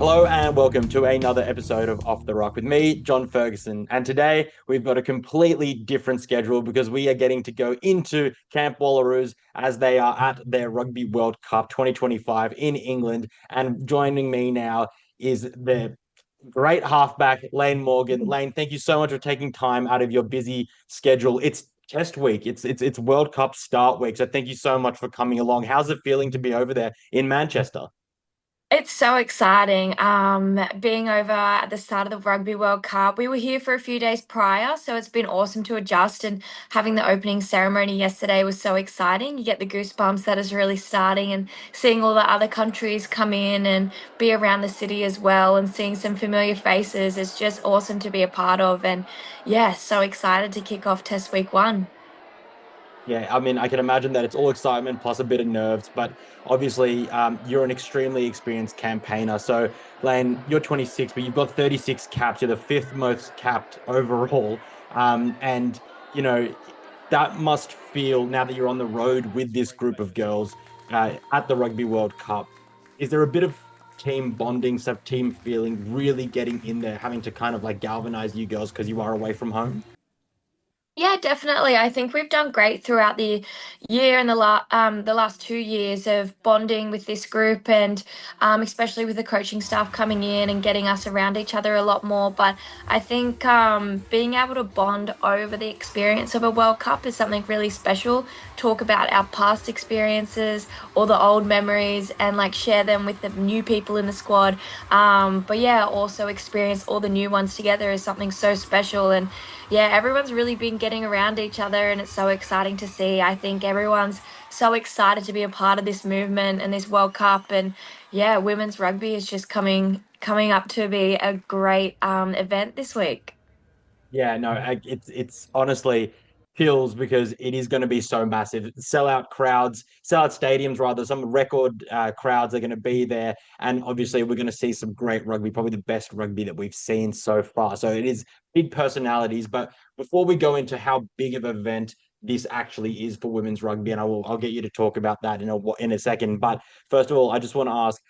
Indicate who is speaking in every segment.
Speaker 1: Hello and welcome to another episode of Off the Ruck with me, John Ferguson. And today we've got a completely different schedule because we are getting to go into Camp Wallaroos as they are at their Rugby World Cup 2025 in England. And joining me now is the great halfback, Layne Morgan. Layne, thank you so much for taking time out of your busy schedule. It's Test week. It's World Cup start week. So thank you so much for coming along. How's it feeling to be over there in Manchester?
Speaker 2: It's so exciting. Being over at the start of the Rugby World Cup, we were here for a few days prior, so it's been awesome to adjust. And having the opening ceremony yesterday was so exciting. You get the goosebumps that is really starting, and seeing all the other countries come in and be around the city as well, and seeing some familiar faces. It's just awesome to be a part of. And yeah, so excited to kick off Test Week 1.
Speaker 1: Yeah, I mean, I can imagine that it's all excitement plus a bit of nerves, but obviously, you're an extremely experienced campaigner. So, Layne, you're 26, but you've got 36 caps. You're the fifth most capped overall. And, you know, that must feel now that you're on the road with this group of girls at the Rugby World Cup. Is there a bit of team bonding, some team feeling, really getting in there, having to kind of like galvanize you girls because you are away from home?
Speaker 2: Yeah, definitely. I think we've done great throughout the year and the last 2 years of bonding with this group, and especially with the coaching staff coming in and getting us around each other a lot more. But I think being able to bond over the experience of a World Cup is something really special. Talk about our past experiences, all the old memories, and like share them with the new people in the squad. But yeah, also experience all the new ones together is something so special. And yeah, everyone's really been getting around each other, and it's so exciting to see. I think everyone's so excited to be a part of this movement and this World Cup. And yeah, women's rugby is just coming up to be a great event this week.
Speaker 1: Yeah, no, it's honestly kills because it is going to be so massive. Sellout crowds, sellout stadiums rather. Some record crowds are going to be there, and obviously we're going to see some great rugby, probably the best rugby that we've seen so far. So it is big personalities. But before we go into how big of an event this actually is for women's rugby, and I'll get you to talk about that in a second. But first of all, I just want to ask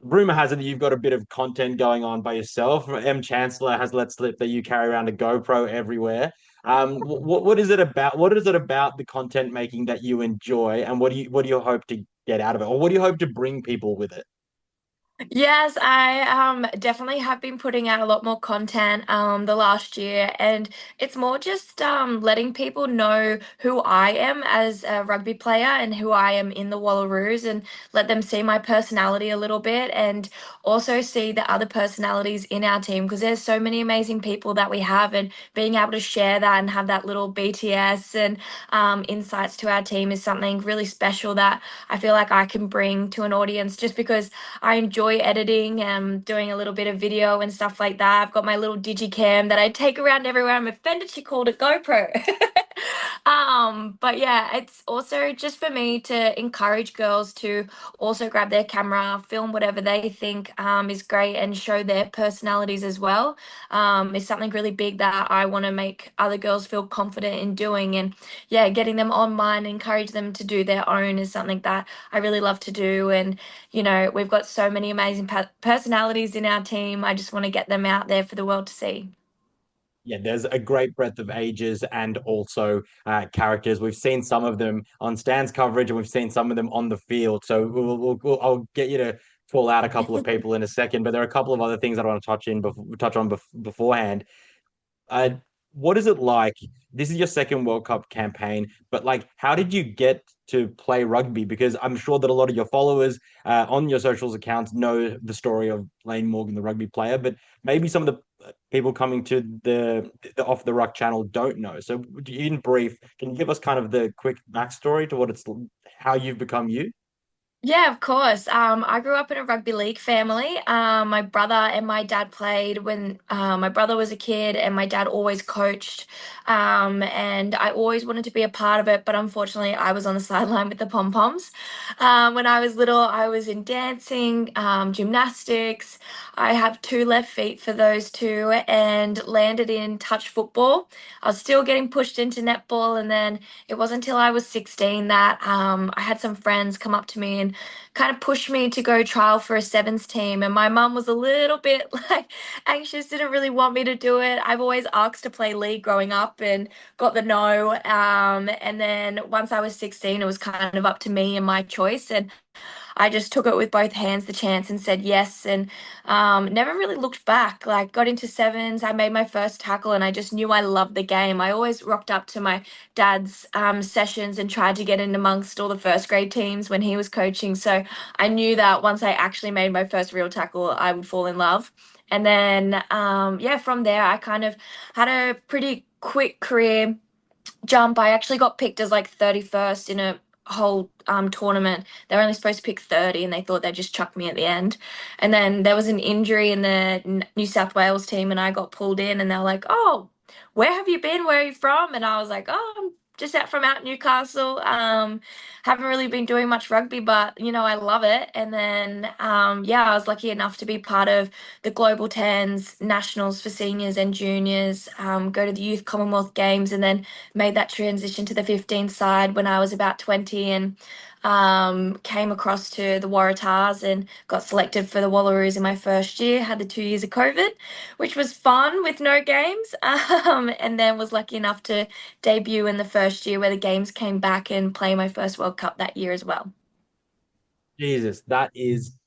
Speaker 1: rumor has it that you've got a bit of content going on by yourself. M Chancellor has let slip that you carry around a GoPro everywhere. What is it about? What is it about the content making that you enjoy, and what do you hope to get out of it, or what do you hope to bring people with it?
Speaker 2: Yes, I definitely have been putting out a lot more content the last year, and it's more just letting people know who I am as a rugby player and who I am in the Wallaroos, and let them see my personality a little bit, and also see the other personalities in our team, because there's so many amazing people that we have. And being able to share that and have that little BTS and insights to our team is something really special that I feel like I can bring to an audience, just because I enjoy editing and doing a little bit of video and stuff like that. I've got my little digicam that I take around everywhere. I'm offended she called it GoPro. But yeah, it's also just for me to encourage girls to also grab their camera, film whatever they think is great, and show their personalities as well. Is something really big that I want to make other girls feel confident in doing. And yeah, getting them on mine, encourage them to do their own is something that I really love to do. And we've got so many amazing personalities in our team. I just want to get them out there for the world to see.
Speaker 1: Yeah, there's a great breadth of ages and also characters. We've seen some of them on stands coverage, and we've seen some of them on the field. So I'll get you to call out a couple of people in a second, but there are a couple of other things I want to touch on beforehand. Uh, what is it like? This is your second World Cup campaign, but like, how did you get to play rugby? Because I'm sure that a lot of your followers on your socials accounts know the story of Layne Morgan, the rugby player, but maybe some of the people coming to the Off the Ruck channel don't know. So, in brief, can you give us kind of the quick backstory to how you've become you?
Speaker 2: Yeah, of course. I grew up in a rugby league family. My brother and my dad played when my brother was a kid, and my dad always coached. And I always wanted to be a part of it, but unfortunately, I was on the sideline with the pom poms. When I was little, I was in dancing, gymnastics. I have two left feet for those two, and landed in touch football. I was still getting pushed into netball, and then it wasn't until I was 16 that I had some friends come up to me and and kind of pushed me to go trial for a sevens team. And my mum was a little bit like anxious, didn't really want me to do it. I've always asked to play league growing up and got the no. And then once I was 16, it was kind of up to me and my choice. And I just took it with both hands, the chance, and said yes. And never really looked back. Like, got into sevens, I made my first tackle, and I just knew I loved the game. I always rocked up to my dad's sessions and tried to get in amongst all the first grade teams when he was coaching. So I knew that once I actually made my first real tackle, I would fall in love. And then, yeah, from there, I kind of had a pretty quick career jump. I actually got picked as like 31st in a whole tournament. They were only supposed to pick 30 and they thought they'd just chuck me at the end. And then there was an injury in the New South Wales team and I got pulled in and they were like, "Oh, where have you been? Where are you from?" And I was like, "Oh, I'm just out Newcastle. Haven't really been doing much rugby, but I love it." And then yeah, I was lucky enough to be part of the Global Tens Nationals for seniors and juniors, go to the Youth Commonwealth Games, and then made that transition to the 15 side when I was about 20 and came across to the Waratahs and got selected for the Wallaroos in my first year. Had the 2 years of COVID, which was fun with no games, and then was lucky enough to debut in the first year where the games came back and play my first World Cup that year as well.
Speaker 1: Jesus, that is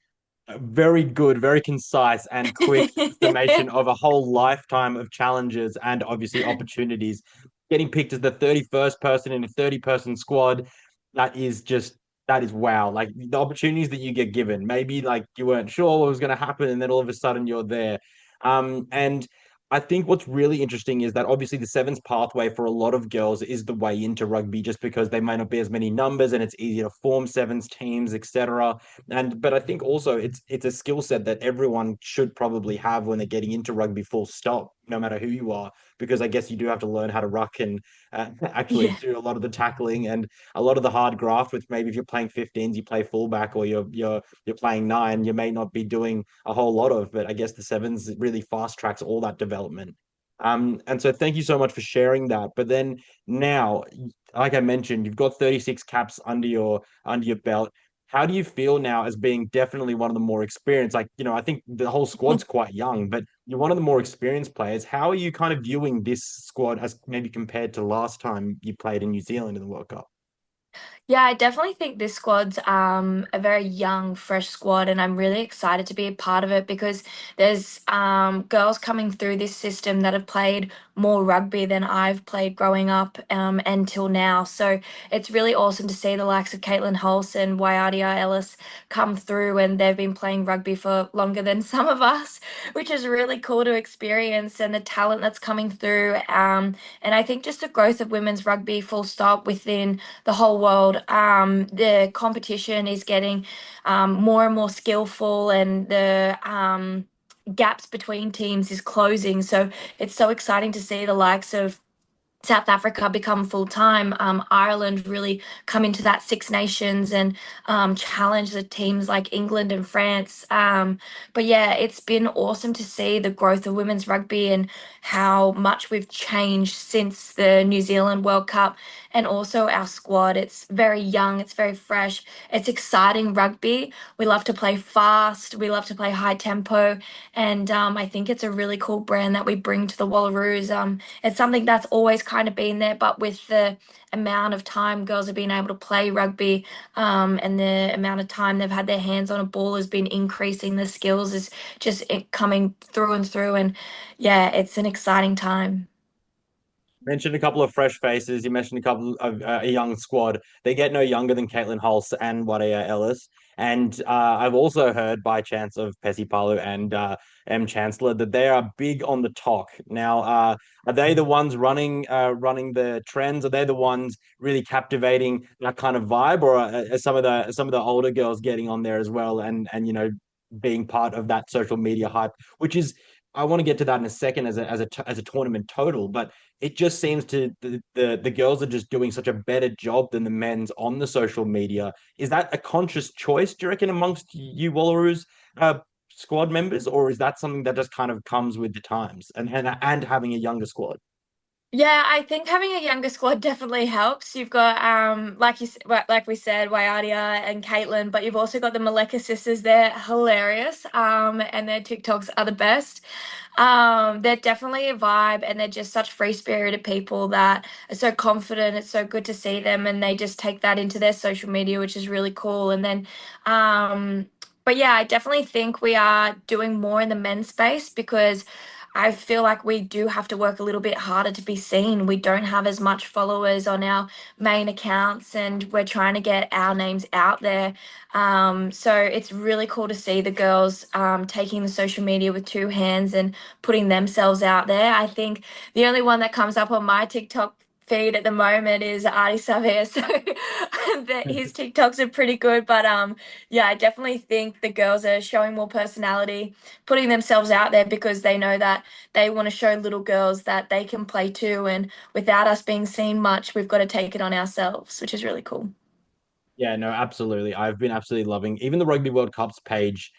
Speaker 1: a very good, very concise and quick summation of a whole lifetime of challenges and obviously opportunities. Getting picked as the 31st person in a 30-person squad, that is just that is wow. Like the opportunities that you get given. Maybe like you weren't sure what was going to happen, and then all of a sudden you're there. And I think what's really interesting is that obviously the sevens pathway for a lot of girls is the way into rugby, just because they might not be as many numbers and it's easier to form sevens teams, etc. And but I think also it's a skill set that everyone should probably have when they're getting into rugby, full stop, no matter who you are, because I guess you do have to learn how to ruck and actually
Speaker 2: Yeah.
Speaker 1: do a lot of the tackling and a lot of the hard graft. Which maybe if you're playing 15s, you play fullback, or you're playing nine, you may not be doing a whole lot of. But I guess the sevens really fast tracks all that development. And so thank you so much for sharing that. But then now, like I mentioned, you've got 36 caps under your belt. How do you feel now as being definitely one of the more experienced? Like, I think the whole squad's quite young, but you're one of the more experienced players. How are you kind of viewing this squad as maybe compared to last time you played in New Zealand in the World Cup?
Speaker 2: Yeah, I definitely think this squad's a very young, fresh squad, and I'm really excited to be a part of it because there's girls coming through this system that have played more rugby than I've played growing up until now. So it's really awesome to see the likes of Caitlin Hulse and Waiadia Ellis come through, and they've been playing rugby for longer than some of us, which is really cool to experience, and the talent that's coming through. And I think just the growth of women's rugby, full stop, within the whole world. The competition is getting more and more skillful, and the gaps between teams is closing. So it's so exciting to see the likes of South Africa become full time. Ireland really come into that Six Nations and challenge the teams like England and France. But yeah, it's been awesome to see the growth of women's rugby and how much we've changed since the New Zealand World Cup, and also our squad. It's very young, it's very fresh, it's exciting rugby. We love to play fast, we love to play high tempo, and I think it's a really cool brand that we bring to the Wallaroos. It's something that's always kind of been there, but with the amount of time girls have been able to play rugby, and the amount of time they've had their hands on a ball has been increasing. The skills is just coming through and through, and yeah, it's an exciting time.
Speaker 1: Mentioned a couple of fresh faces. You mentioned a couple of a young squad. They get no younger than Caitlin Hulse and Wadia Ellis. And I've also heard by chance of Pesi Palu and M Chancellor that they are big on the talk. Now, are they the ones running the trends? Are they the ones really captivating that kind of vibe, or are some of the older girls getting on there as well and being part of that social media hype, which is I want to get to that in a second as a tournament total, but it just seems to the girls are just doing such a better job than the men's on the social media. Is that a conscious choice, do you reckon, amongst you Wallaroos squad members, or is that something that just kind of comes with the times and having a younger squad?
Speaker 2: Yeah, I think having a younger squad definitely helps. You've got like we said, Wayadia and Caitlin, but you've also got the Maleka sisters. They're hilarious. And their TikToks are the best. They're definitely a vibe, and they're just such free-spirited people that are so confident. It's so good to see them, and they just take that into their social media, which is really cool. And then but yeah, I definitely think we are doing more in the men's space because I feel like we do have to work a little bit harder to be seen. We don't have as much followers on our main accounts, and we're trying to get our names out there. So it's really cool to see the girls taking the social media with two hands and putting themselves out there. I think the only one that comes up on my TikTok feed at the moment is Artie Savia, so his TikToks are pretty good. But yeah, I definitely think the girls are showing more personality, putting themselves out there because they know that they want to show little girls that they can play too. And without us being seen much, we've got to take it on ourselves, which is really cool.
Speaker 1: Yeah, no, absolutely. I've been absolutely loving even the Rugby World Cup's pages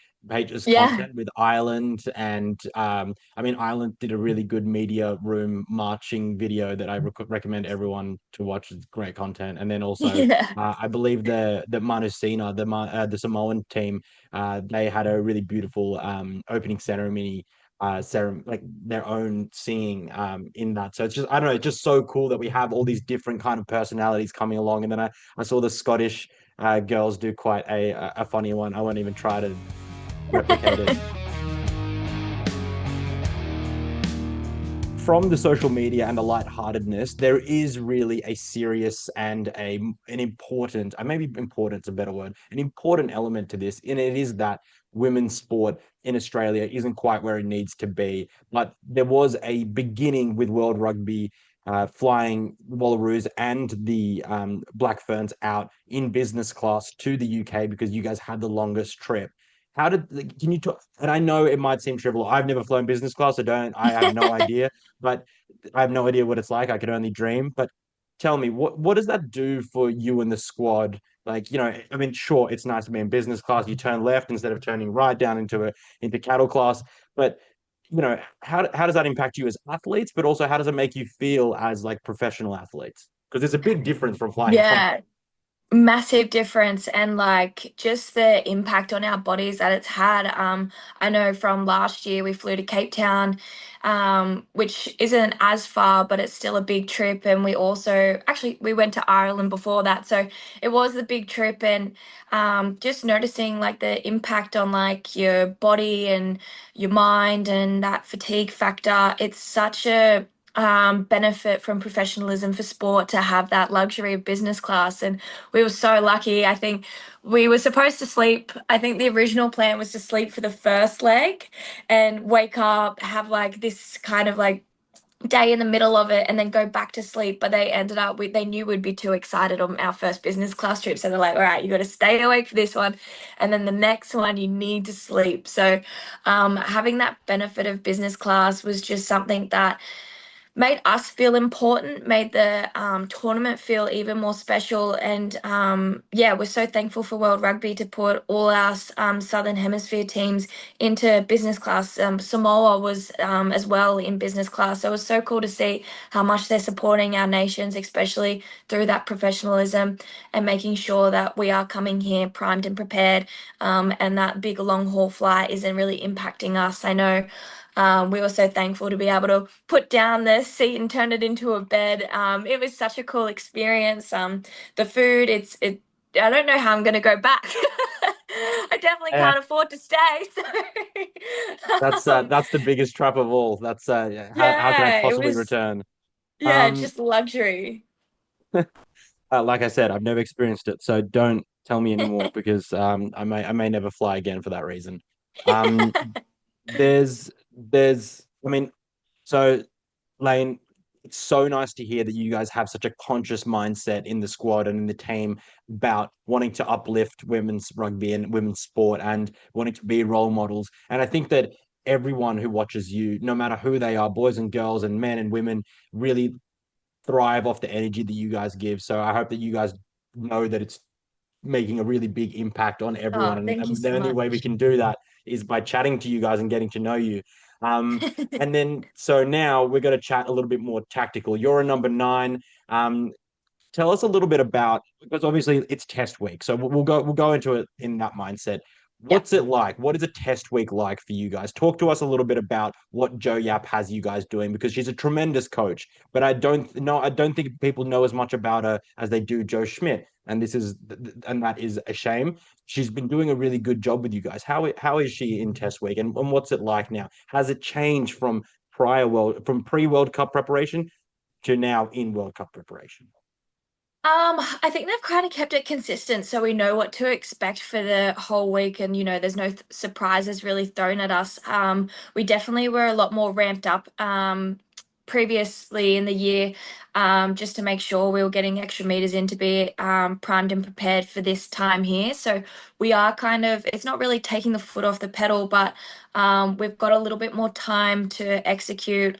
Speaker 2: Yeah.
Speaker 1: content with Ireland and I mean Ireland did a really good media room marching video that I recommend everyone to watch. It's great content. And then also
Speaker 2: Yeah.
Speaker 1: I believe the Manusina, the Samoan team, they had a really beautiful opening ceremony like their own singing in that. So it's just I don't know, it's just so cool that we have all these different kind of personalities coming along. And then I saw the Scottish girls do quite a funny one. I won't even try to replicate it. From the social media and the lightheartedness, there is really a serious and an important, maybe important's a better word, an important element to this, and it is that women's sport in Australia isn't quite where it needs to be. But there was a beginning with World Rugby flying Wallaroos and the Black Ferns out in business class to the UK because you guys had the longest trip. How did can you talk? And I know it might seem trivial. I've never flown business class. I have no idea, but I have no idea what it's like. I could only dream. But tell me, what does that do for you and the squad? Like, I mean, sure, it's nice to be in business class. You turn left instead of turning right down into cattle class. But how does that impact you as athletes? But also, how does it make you feel as like professional athletes? Because there's a big difference from flying economy.
Speaker 2: Yeah. Massive difference, and like just the impact on our bodies that it's had. I know from last year we flew to Cape Town, which isn't as far, but it's still a big trip. And we also actually we went to Ireland before that, so it was the big trip. And just noticing like the impact on like your body and your mind and that fatigue factor. It's such a benefit from professionalism for sport to have that luxury of business class. And we were so lucky. I think we were supposed to sleep. I think the original plan was to sleep for the first leg and wake up, have like this kind of like day in the middle of it and then go back to sleep. But they ended up with, they knew we'd be too excited on our first business class trip. So they're like, all right, you got to stay awake for this one. And then the next one, you need to sleep. So having that benefit of business class was just something that made us feel important, made the tournament feel even more special. And yeah, we're so thankful for World Rugby to put all our Southern Hemisphere teams into business class. Samoa was as well in business class. So it was so cool to see how much they're supporting our nations, especially through that professionalism and making sure that we are coming here primed and prepared, and that big long haul flight isn't really impacting us. I know we were so thankful to be able to put down the seat and turn it into a bed. It was such a cool experience. The food, it. I don't know how I'm going to go back. I definitely
Speaker 1: Eh,
Speaker 2: can't afford to stay.
Speaker 1: that's
Speaker 2: So,
Speaker 1: that's the biggest trap of all. That's yeah, how can I
Speaker 2: yeah, it
Speaker 1: possibly
Speaker 2: was,
Speaker 1: return?
Speaker 2: yeah,
Speaker 1: Um,
Speaker 2: just luxury.
Speaker 1: like I said, I've never experienced it, so don't tell me anymore because I may never fly again for that reason. Um, there's I mean, so Layne, it's so nice to hear that you guys have such a conscious mindset in the squad and in the team about wanting to uplift women's rugby and women's sport and wanting to be role models. And I think that everyone who watches you, no matter who they are, boys and girls and men and women, really thrive off the energy that you guys give. So I hope that you guys know that it's making a really big impact on everyone.
Speaker 2: Oh,
Speaker 1: And,
Speaker 2: thank you
Speaker 1: the
Speaker 2: so
Speaker 1: only way we
Speaker 2: much.
Speaker 1: can do that is by chatting to you guys and getting to know you. And then so now we're going to chat a little bit more tactical. You're a number nine. Um, Tell us a little bit about, because obviously it's test week, so we'll go into it in that mindset.
Speaker 2: Yeah.
Speaker 1: What's it like? What is a test week like for you guys? Talk to us a little bit about what Joe Yap has you guys doing, because she's a tremendous coach, but I don't think people know as much about her as they do Joe Schmidt, and that is a shame. She's been doing a really good job with you guys. How is she in test week, and what's it like now? Has it changed from pre-World Cup preparation to now in World Cup preparation?
Speaker 2: I think they've kind of kept it consistent so we know what to expect for the whole week and there's no surprises really thrown at us. We definitely were a lot more ramped up previously in the year, just to make sure we were getting extra meters in to be primed and prepared for this time here. So we are kind of, it's not really taking the foot off the pedal, but we've got a little bit more time to execute.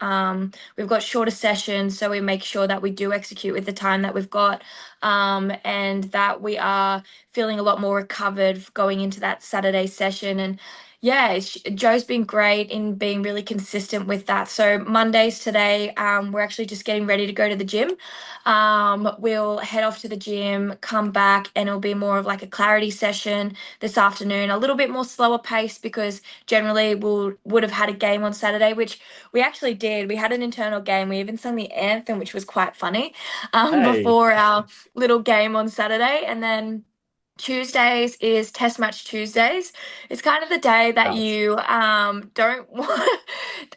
Speaker 2: We've got shorter sessions, so we make sure that we do execute with the time that we've got, and that we are feeling a lot more recovered going into that Saturday session. And yeah, Joe's been great in being really consistent with that. So Mondays today, we're actually just getting ready to go to the gym. We'll head off to the gym, come back, and it'll be more of like a clarity session this afternoon, a little bit more slower pace because generally would have had a game on Saturday, which we actually did. We had an internal game. We even sang the anthem, which was quite funny,
Speaker 1: Hey,
Speaker 2: before our little game on Saturday. And then Tuesdays is Test Match Tuesdays. It's kind of the day that
Speaker 1: ouch.
Speaker 2: you don't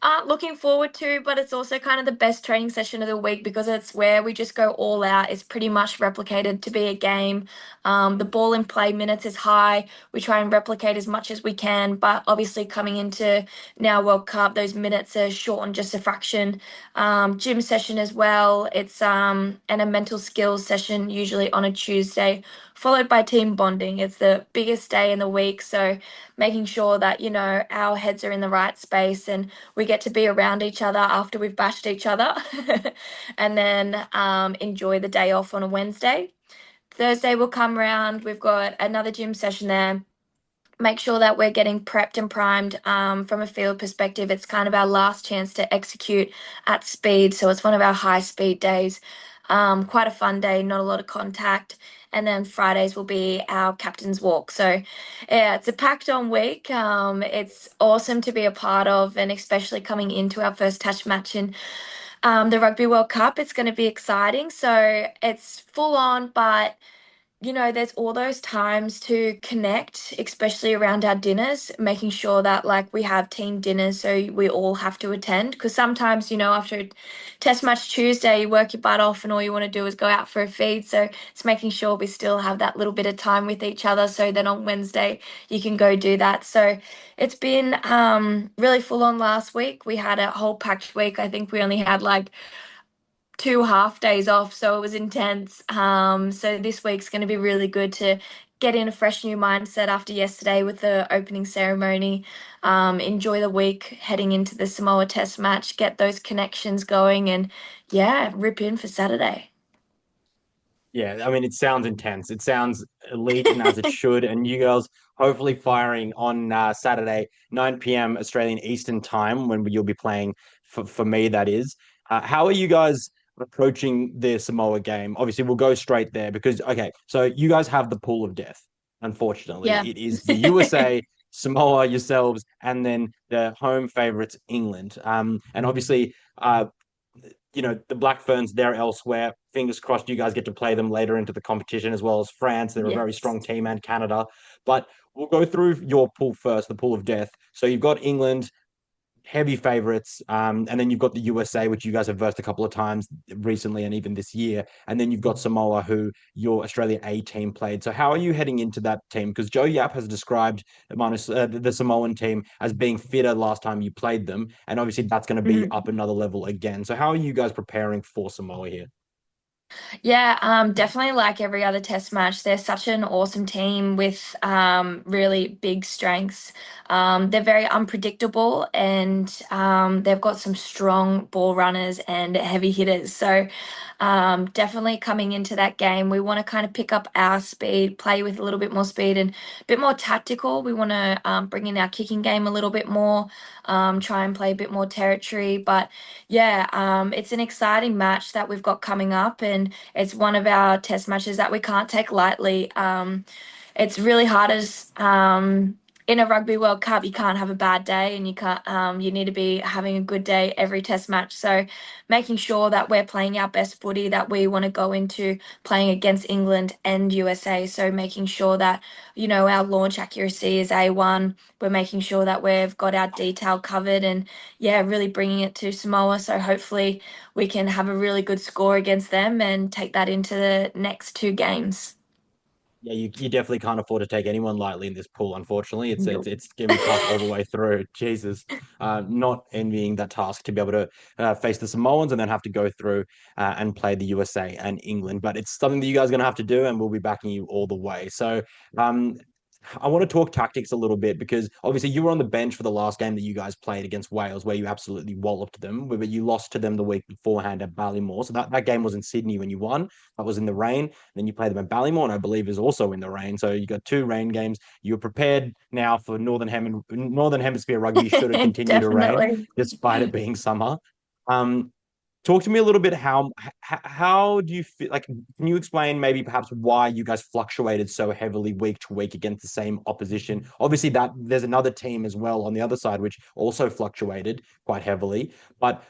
Speaker 2: aren't looking forward to, but it's also kind of the best training session of the week because it's where we just go all out. It's pretty much replicated to be a game. The ball in play minutes is high. We try and replicate as much as we can, but obviously coming into now World Cup, those minutes are shortened just a fraction. Gym session as well. It's and a mental skills session usually on a Tuesday, followed by team bonding. It's the biggest day in the week, so making sure that our heads are in the right space and we get to be around each other after we've bashed each other, and then enjoy the day off on a Wednesday. Thursday will come around. We've got another gym session there, make sure that we're getting prepped and primed, from a field perspective. It's kind of our last chance to execute at speed. So it's one of our high speed days. Quite a fun day, not a lot of contact. And then Fridays will be our captain's walk. So yeah, it's a packed on week. It's awesome to be a part of, and especially coming into our first touch match in the Rugby World Cup. It's going to be exciting. So it's full on, but there's all those times to connect, especially around our dinners, making sure that like we have team dinners so we all have to attend. Because sometimes, after a test match Tuesday, you work your butt off and all you want to do is go out for a feed. So it's making sure we still have that little bit of time with each other so then on Wednesday you can go do that. So it's been really full on last week. We had a whole packed week. I think we only had like 2 half days off, so it was intense. So this week's going to be really good to get in a fresh new mindset after yesterday with the opening ceremony. Enjoy the week heading into the Samoa Test match, get those connections going, and yeah, rip in for Saturday.
Speaker 1: Yeah, I mean, it sounds intense. It sounds elite and as it should. And you girls hopefully firing on Saturday, 9 p.m. Australian Eastern Time, when you'll be playing for me, that is. How are you guys approaching the Samoa game? Obviously, we'll go straight there because, okay, so you guys have the pool of death, unfortunately.
Speaker 2: Yeah.
Speaker 1: It is the USA, Samoa, yourselves, and then the home favorites, England. And obviously, the Black Ferns, they're elsewhere. Fingers crossed you guys get to play them later into the competition, as well as France. They're a very
Speaker 2: Yes.
Speaker 1: strong team, and Canada. But we'll go through your pool first, the pool of death. So you've got England, heavy favorites. And then you've got the USA, which you guys have versed a couple of times recently and even this year. And then you've got Samoa, who your Australian A team played. So how are you heading into that team? Because Joe Yap has described the Samoan team as being fitter last time you played them. And obviously that's going to be
Speaker 2: Mhm.
Speaker 1: up another level again. So how are you guys preparing for Samoa here?
Speaker 2: Yeah, definitely like every other test match. They're such an awesome team with really big strengths. They're very unpredictable and they've got some strong ball runners and heavy hitters. So definitely coming into that game, we want to kind of pick up our speed, play with a little bit more speed and a bit more tactical. We want to bring in our kicking game a little bit more, try and play a bit more territory. But yeah, it's an exciting match that we've got coming up, and it's one of our test matches that we can't take lightly. It's really hard as in a Rugby World Cup, you can't have a bad day, and you can't. You need to be having a good day every test match. So, making sure that we're playing our best footy that we want to go into playing against England and USA. So, making sure that our launch accuracy is A1. We're making sure that we've got our detail covered, and yeah, really bringing it to Samoa. So hopefully we can have a really good score against them and take that into the next two games.
Speaker 1: Yeah, you definitely can't afford to take anyone lightly in this pool. Unfortunately, it's it's
Speaker 2: Nope.
Speaker 1: it's gonna be tough all the way through. Jesus, not envying that task to be able to face the Samoans and then have to go through and play the USA and England. But it's something that you guys are gonna have to do, and we'll be backing you all the way. So, um, I want to talk tactics a little bit because obviously you were on the bench for the last game that you guys played against Wales, where you absolutely walloped them, but you lost to them the week beforehand at Ballymore. So that game was in Sydney when you won. That was in the rain. Then you play them at Ballymore, and I believe is also in the rain. So you got two rain games. You're prepared now for Northern Hemisphere rugby should it continue to rain,
Speaker 2: Definitely.
Speaker 1: despite it being summer. Um, Talk to me a little bit how do you feel like can you explain maybe perhaps why you guys fluctuated so heavily week to week against the same opposition? Obviously that there's another team as well on the other side which also fluctuated quite heavily, but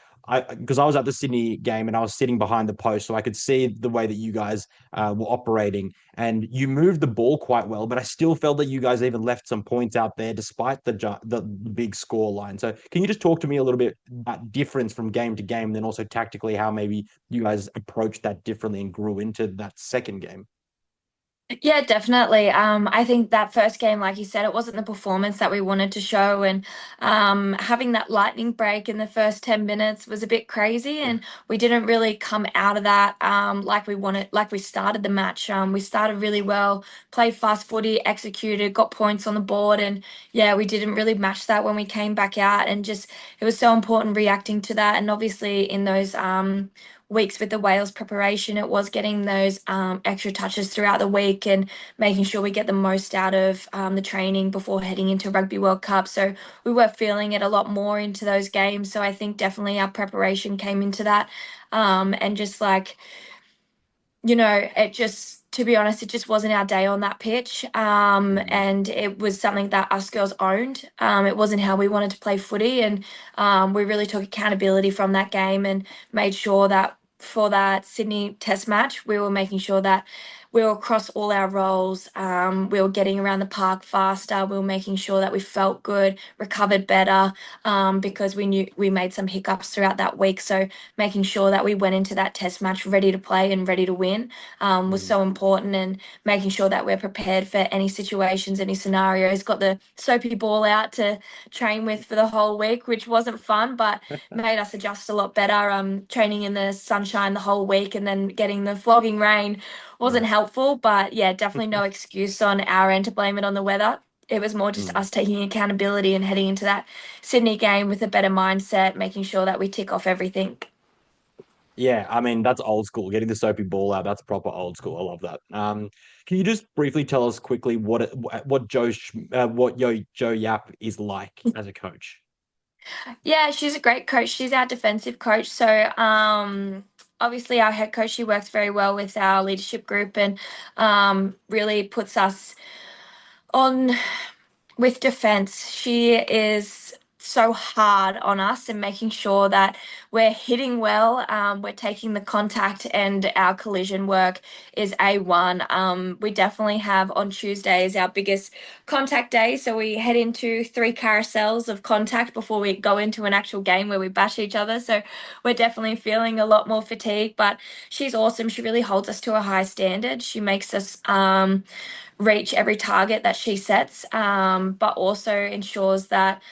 Speaker 1: because I was at the Sydney game and I was sitting behind the post, so I could see the way that you guys were operating, and you moved the ball quite well. But I still felt that you guys even left some points out there despite the big score line. So can you just talk to me a little bit that difference from game to game, and then also tactically how maybe you guys approached that differently and grew into that second game?
Speaker 2: Yeah, definitely. I think that first game, like you said, it wasn't the performance that we wanted to show, and having that lightning break in the first 10 minutes was a bit crazy, and we didn't really come out of that like we wanted, like we started the match. We started really well, played fast footy, executed, got points on the board, and yeah, we didn't really match that when we came back out, and just it was so important reacting to that, and obviously in those weeks with the Wales preparation, it was getting those extra touches throughout the week and making sure we get the most out of the training before heading into Rugby World Cup. So we were feeling it a lot more into those games. So I think definitely our preparation came into that. And just like, it just, to be honest, it just wasn't our day on that pitch.
Speaker 1: Mm,
Speaker 2: And it was something that us girls owned. It wasn't how we wanted to play footy. And we really took accountability from that game and made sure that for that Sydney Test match, we were making sure that we were across all our roles. We were getting around the park faster. We were making sure that we felt good, recovered better, because we knew we made some hiccups throughout that week. So making sure that we went into that Test match ready to play and ready to win was
Speaker 1: mm,
Speaker 2: so important, and making sure that we're prepared for any situations, any scenarios. Got the soapy ball out to train with for the whole week, which wasn't fun, but made us adjust a lot better. Training in the sunshine the whole week and then getting the flogging rain wasn't helpful, but yeah, definitely no excuse on our end to blame it on the weather. It was more just
Speaker 1: mm.
Speaker 2: us taking accountability and heading into that Sydney game with a better mindset, making sure that we tick off everything.
Speaker 1: Yeah, I mean that's old school. Getting the soapy ball out, that's proper old school. I love that. Can you just briefly tell us quickly what Joe Yap is like as a coach?
Speaker 2: Yeah, she's a great coach. She's our defensive coach. So, obviously, our head coach, she works very well with our leadership group and really puts us on with defense. She is so hard on us and making sure that we're hitting well, we're taking the contact, and our collision work is A1. We definitely have on Tuesdays our biggest contact day. So we head into three carousels of contact before we go into an actual game where we bash each other. So we're definitely feeling a lot more fatigue, but she's awesome. She really holds us to a high standard. She makes us reach every target that she sets, but also ensures that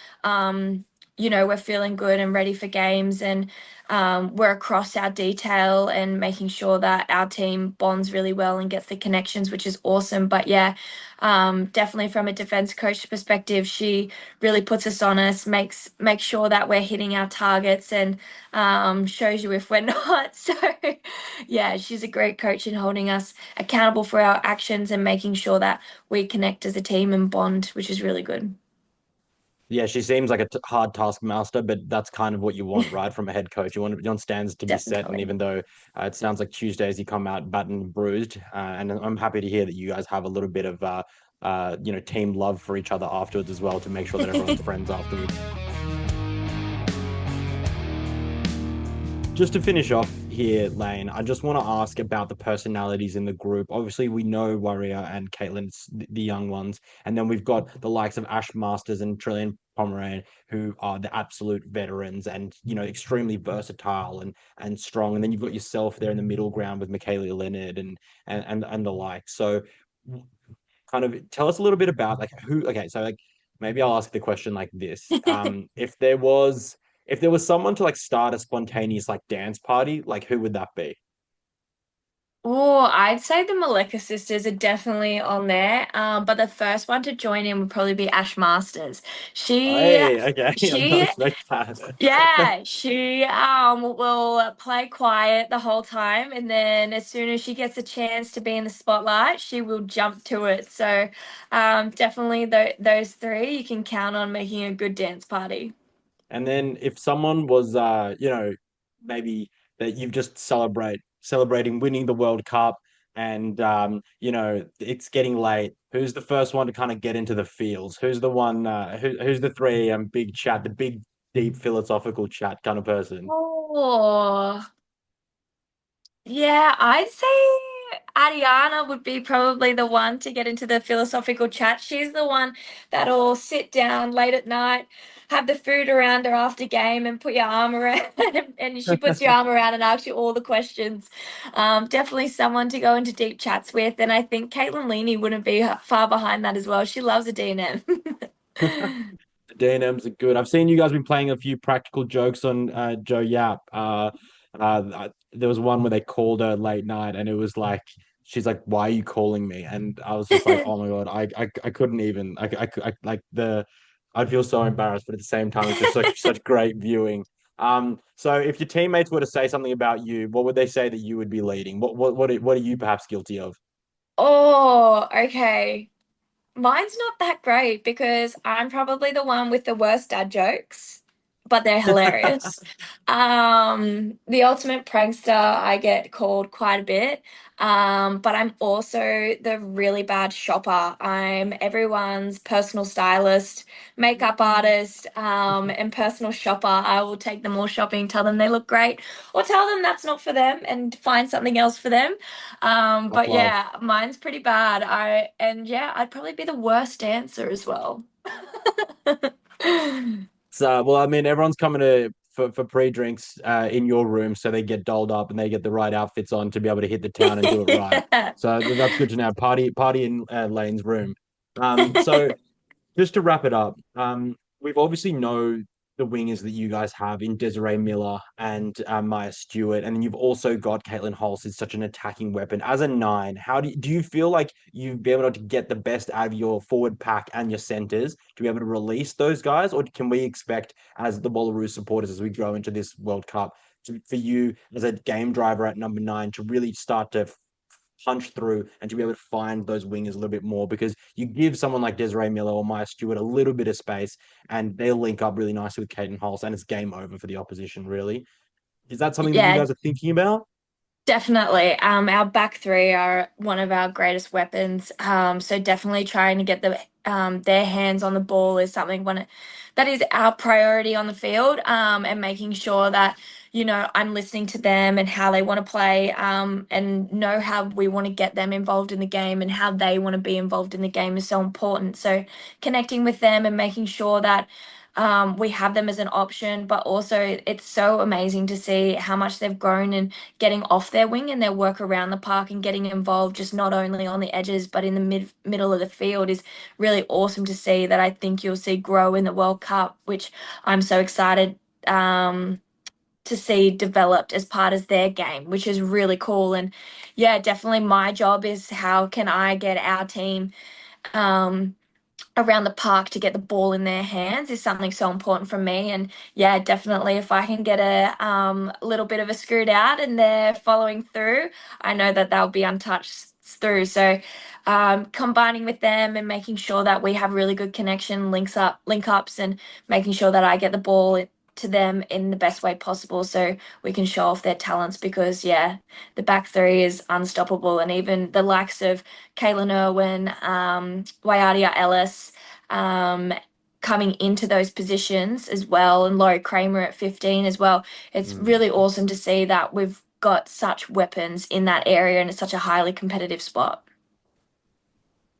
Speaker 2: we're feeling good and ready for games, and we're across our detail and making sure that our team bonds really well and gets the connections, which is awesome. But yeah, definitely from a defense coach perspective, she really puts us on us, makes sure that we're hitting our targets, and shows you if we're not. So yeah, she's a great coach in holding us accountable for our actions and making sure that we connect as a team and bond, which is really good.
Speaker 1: Yeah, she seems like a hard taskmaster, but that's kind of what you want, right, from a head coach. You want standards to be set, and
Speaker 2: Definitely.
Speaker 1: even though it sounds like Tuesdays you come out battered and bruised, and I'm happy to hear that you guys have a little bit of team love for each other afterwards as well to make sure that everyone's friends afterwards. Just to finish off here, Layne, I just want to ask about the personalities in the group. Obviously, we know Warrior and Caitlin, the young ones, and then we've got the likes of Ash Masters and Trillian Pomeran, who are the absolute veterans and extremely versatile and strong. And then you've got yourself there in the middle ground with Michaela Leonard and the like. So kind of tell us a little bit about like who okay, so like maybe I'll ask the question like this. If there was someone to like start a spontaneous like dance party, like who would that be?
Speaker 2: Oh, I'd say the Maleka sisters are definitely on there. But the first one to join in would probably be Ash Masters. She,
Speaker 1: Hey, okay. I don't
Speaker 2: she,
Speaker 1: expect that.
Speaker 2: yeah, she will play quiet the whole time, and then as soon as she gets a chance to be in the spotlight, she will jump to it. So, definitely those three you can count on making a good dance party.
Speaker 1: And then if someone was maybe that you've just celebrating winning the World Cup and it's getting late, who's the first one to kind of get into the fields? Who's the one who's the three big chat, the big deep philosophical chat kind of person?
Speaker 2: Oh. Yeah, I'd say Ariana would be probably the one to get into the philosophical chat. She's the one that'll sit down late at night, have the food around her after game, and put your arm around, and she puts your arm around and asks you all the questions. Definitely someone to go into deep chats with, and I think Caitlin Leaney wouldn't be far behind that as well. She loves a D&M.
Speaker 1: The D&Ms are good. I've seen you guys been playing a few practical jokes on Joe Yap. There was one where they called her late night, and it was like she's like, "Why are you calling me?" And I was just like, "Oh my God, I couldn't even. Like I'd feel so embarrassed, but at the same time, it's just such great viewing." So if your teammates were to say something about you, what would they say that you would be leading? What are you perhaps guilty of?
Speaker 2: Oh, okay. Mine's not that great because I'm probably the one with the worst dad jokes, but they're hilarious. The ultimate prankster, I get called quite a bit. But I'm also the really bad shopper. I'm everyone's personal stylist, makeup artist, and personal shopper. I will take them all shopping, tell them they look great, or tell them that's not for them and find something else for them.
Speaker 1: Tough
Speaker 2: But
Speaker 1: love.
Speaker 2: yeah, mine's pretty bad. Yeah, I'd probably be the worst dancer as well.
Speaker 1: So, well, I mean, everyone's coming to for pre-drinks in your room, so they get dolled up and they get the right outfits on to be able to hit the town and do it right.
Speaker 2: Yeah.
Speaker 1: So that's good to know. Party in Lane's room. So just to wrap it up, we've obviously know the wingers that you guys have in Desiree Miller and Maya Stewart, and then you've also got Caitlin Hulse is such an attacking weapon. As a nine, how do you feel like you've been able to get the best out of your forward pack and your centers to be able to release those guys, or can we expect as the Wallaroo supporters as we grow into this World Cup for you as a game driver at number nine to really start to punch through and to be able to find those wingers a little bit more because you give someone like Desiree Miller or Maya Stewart a little bit of space and they'll link up really nicely with Caden Hulse and it's game over for the opposition, really. Is that something that you
Speaker 2: Yeah,
Speaker 1: guys are thinking about?
Speaker 2: definitely. Our back three are one of our greatest weapons. So definitely trying to get their hands on the ball is something that is our priority on the field. And making sure that, I'm listening to them and how they want to play, and know how we want to get them involved in the game and how they want to be involved in the game is so important. So connecting with them and making sure that we have them as an option, but also it's so amazing to see how much they've grown and getting off their wing and their work around the park and getting involved just not only on the edges but in the middle of the field is really awesome to see, that I think you'll see grow in the World Cup, which I'm so excited to see developed as part of their game, which is really cool. And yeah, definitely my job is how can I get our team um, around the park to get the ball in their hands is something so important for me. And yeah, definitely if I can get a little bit of a scoot out and they're following through, I know that they'll be untouched through. So combining with them and making sure that we have really good connection, link ups, and making sure that I get the ball to them in the best way possible so we can show off their talents, because yeah, the back three is unstoppable. And even the likes of Kaylin Irwin, Wyadia Ellis, um, coming into those positions as well, and Laurie Kramer at 15 as well. It's
Speaker 1: Mm.
Speaker 2: really awesome to see that we've got such weapons in that area and it's such a highly competitive spot.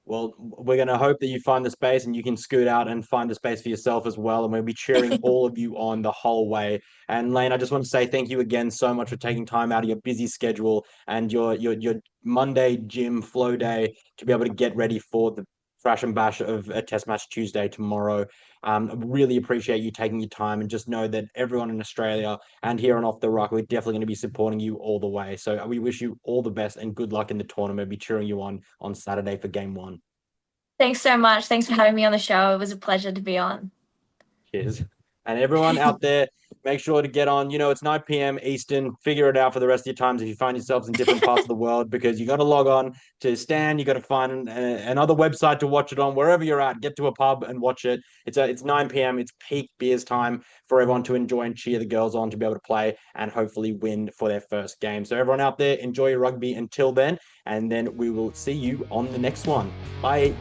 Speaker 1: Well, we're going to hope that you find the space and you can scoot out and find the space for yourself as well. And we'll be cheering all of you on the whole way. And Layne, I just want to say thank you again so much for taking time out of your busy schedule and your Monday gym flow day to be able to get ready for the thrash and bash of a test match Tuesday tomorrow. I really appreciate you taking your time, and just know that everyone in Australia and here on Off The Ruck, we're definitely going to be supporting you all the way. So we wish you all the best and good luck in the tournament. We'll be cheering you on Saturday for game one.
Speaker 2: Thanks so much. Thanks for having me on the show. It was a pleasure to be on.
Speaker 1: Cheers. And everyone out there, make sure to get on. It's 9 p.m. Eastern. Figure it out for the rest of your times if you find yourselves in different parts of the world, because you got to log on to Stan. You got to find another website to watch it on. Wherever you're at, get to a pub and watch it. It's 9 p.m. It's peak beers time for everyone to enjoy and cheer the girls on to be able to play and hopefully win for their first game. So everyone out there, enjoy your rugby until then, and then we will see you on the next one. Bye.